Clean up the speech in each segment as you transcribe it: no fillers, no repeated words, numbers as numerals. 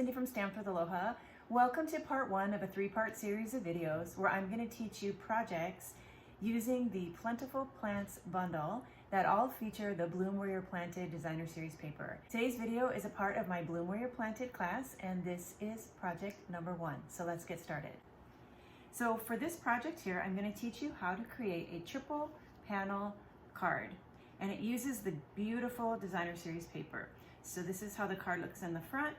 Cindy from Stamp with Aloha. Welcome to part one of a three-part series of videos where I'm going to teach you projects using the Plentiful Plants bundle that all feature the Bloom Where You're Planted Designer Series paper. Today's video is a part of my Bloom Where You're Planted class, and this is project number one. So let's get started. So for this project here, I'm going to teach you how to create a triple panel card, and it uses the beautiful Designer Series paper. So this is how the card looks in the front,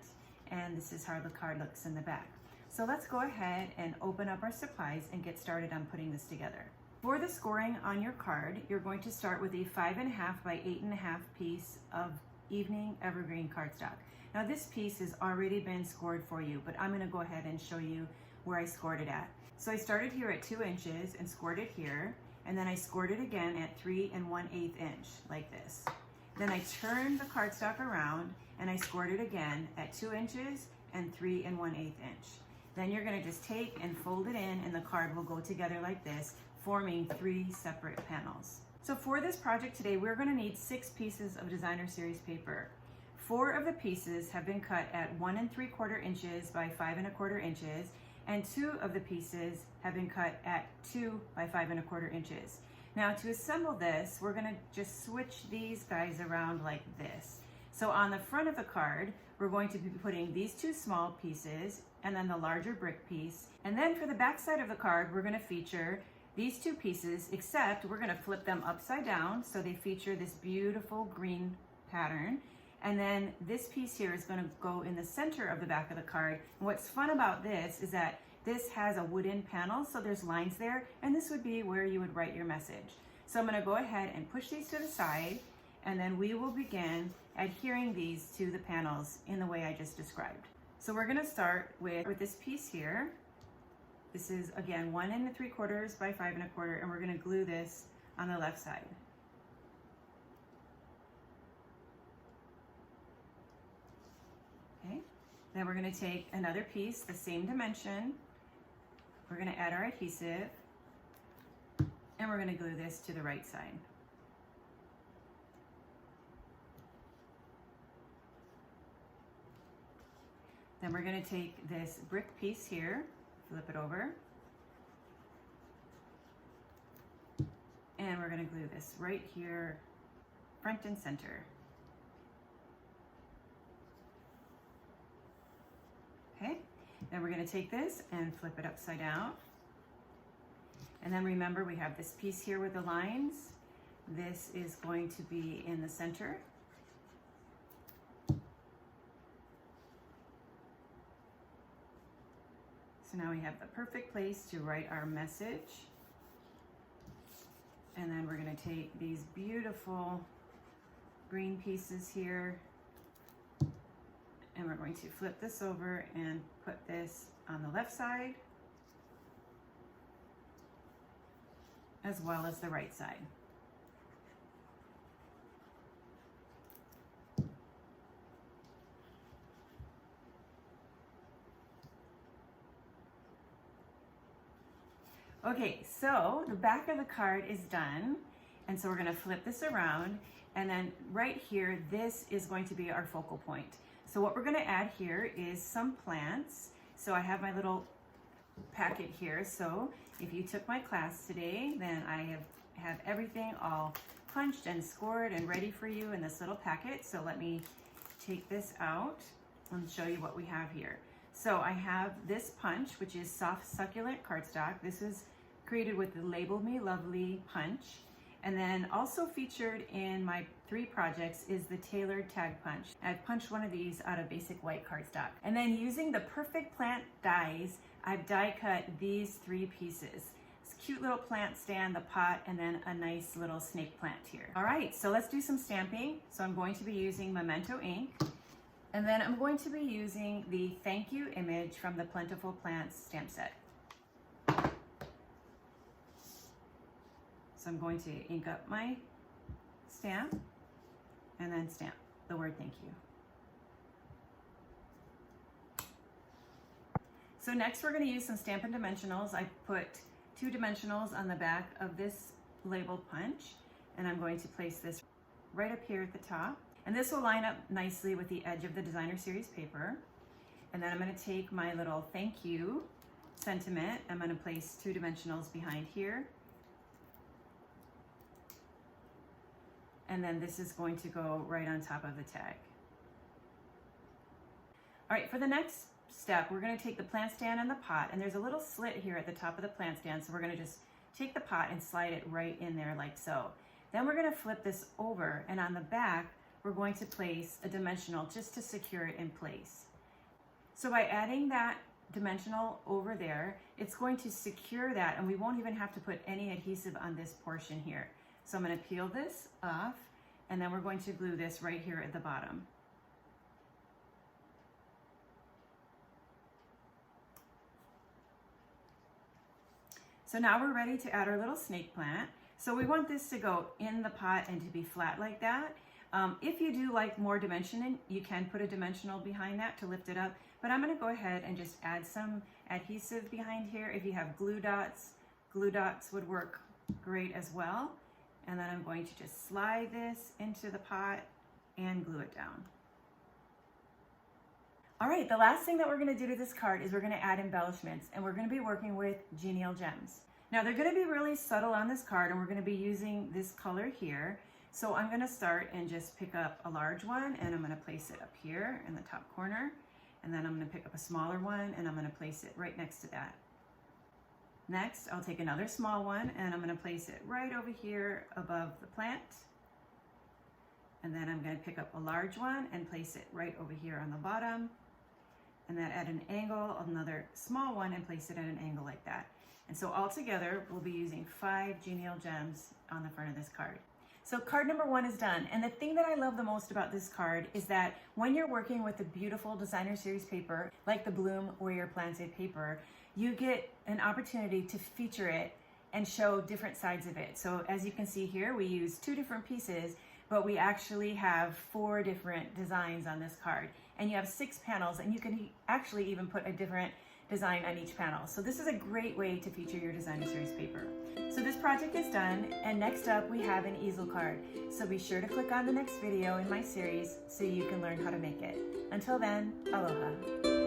and this is how the card looks in the back. So let's go ahead and open up our supplies and get started on putting this together. For the scoring on your card, you're going to start with a 5.5 by 8.5 piece of Evening Evergreen cardstock. Now this piece has already been scored for you, but I'm going to go ahead and show you where I scored it at. So I started here at 2 inches and scored it here, and then I scored it again at 3 1/8 inch, like this. Then I turned the cardstock around and I scored it again at 2 inches and 3 1/8 inch. Then you're going to just take and fold it in, and the card will go together like this, forming 3 separate panels. So for this project today, we're going to need 6 pieces of Designer Series paper. 4 of the pieces have been cut at 1 3/4 inches by 5 1/4 inches, and 2 of the pieces have been cut at 2 by 5 1/4 inches. Now to assemble this, we're going to just switch these guys around like this. So on the front of the card, we're going to be putting these 2 small pieces and then the larger brick piece. And then for the back side of the card, we're going to feature these 2 pieces, except we're going to flip them upside down so they feature this beautiful green pattern. And then this piece here is going to go in the center of the back of the card. And what's fun about this is that this has a wooden panel, so there's lines there, and this would be where you would write your message. So I'm going to go ahead and push these to the side, and then we will begin adhering these to the panels in the way I just described. So we're going to start with this piece here. This is again 1 3/4 by 5 1/4, and we're going to glue this on the left side. Okay, then we're going to take another piece, the same dimension. We're going to add our adhesive, and we're going to glue this to the right side. Then we're going to take this brick piece here, flip it over, and we're going to glue this right here, front and center. Okay, then we're going to take this and flip it upside down. And then remember, we have this piece here with the lines. This is going to be in the center. So now we have the perfect place to write our message. And then we're going to take these beautiful green pieces here, and we're going to flip this over and put this on the left side as well as the right side. Okay, so the back of the card is done, and so we're going to flip this around, and then right here, this is going to be our focal point. So what we're going to add here is some plants. So I have my little packet here. So if you took my class today, then I have everything all punched and scored and ready for you in this little packet. So let me take this out and show you what we have here. So I have this punch, which is soft succulent cardstock. This is created with the Label Me Lovely punch. And then also featured in my 3 projects is the tailored tag punch. I've punched one of these out of basic white cardstock. And then using the Perfect Plant dies, I've die cut these 3 pieces. This cute little plant stand, the pot, and then a nice little snake plant here. All right, so let's do some stamping. So I'm going to be using Memento ink. And then I'm going to be using the thank you image from the Plentiful Plants stamp set. So I'm going to ink up my stamp and then stamp the word thank you. So next we're going to use some Stampin' Dimensionals. I put 2 dimensionals on the back of this label punch, and I'm going to place this right up here at the top. And this will line up nicely with the edge of the Designer Series paper. And then I'm going to take my little thank you sentiment. I'm going to place 2 dimensionals behind here. And then this is going to go right on top of the tag. All right, for the next step, we're going to take the plant stand and the pot, and there's a little slit here at the top of the plant stand, so we're going to just take the pot and slide it right in there like so. Then we're going to flip this over, and on the back, we're going to place a dimensional just to secure it in place. So by adding that dimensional over there, it's going to secure that, and we won't even have to put any adhesive on this portion here. So I'm going to peel this off, and then we're going to glue this right here at the bottom. So now we're ready to add our little snake plant. So we want this to go in the pot and to be flat like that. If you do like more dimensioning, you can put a dimensional behind that to lift it up, but I'm going to go ahead and just add some adhesive behind here. If you have glue dots would work great as well. And then I'm going to just slide this into the pot and glue it down. All right, the last thing that we're going to do to this card is we're going to add embellishments, and we're going to be working with Genial Gems. Now they're going to be really subtle on this card, and we're going to be using this color here. So I'm going to start and just pick up a large one, and I'm going to place it up here in the top corner. And then I'm going to pick up a smaller one, and I'm going to place it right next to that. Next, I'll take another small one, and I'm going to place it right over here above the plant. And then I'm going to pick up a large one and place it right over here on the bottom. And then at an angle, another small one, and place it at an angle like that. And so all together, we'll be using 5 Genial Gems on the front of this card. So card number 1 is done. And the thing that I love the most about this card is that when you're working with a beautiful designer series paper, like the Bloom Warrior Planted paper, you get an opportunity to feature it and show different sides of it. So as you can see here, we use 2 different pieces, but we actually have 4 different designs on this card. And you have 6 panels, and you can actually even put a different design on each panel. So this is a great way to feature your designer series paper. So this project is done, and next up we have an easel card. So be sure to click on the next video in my series so you can learn how to make it. Until then, aloha.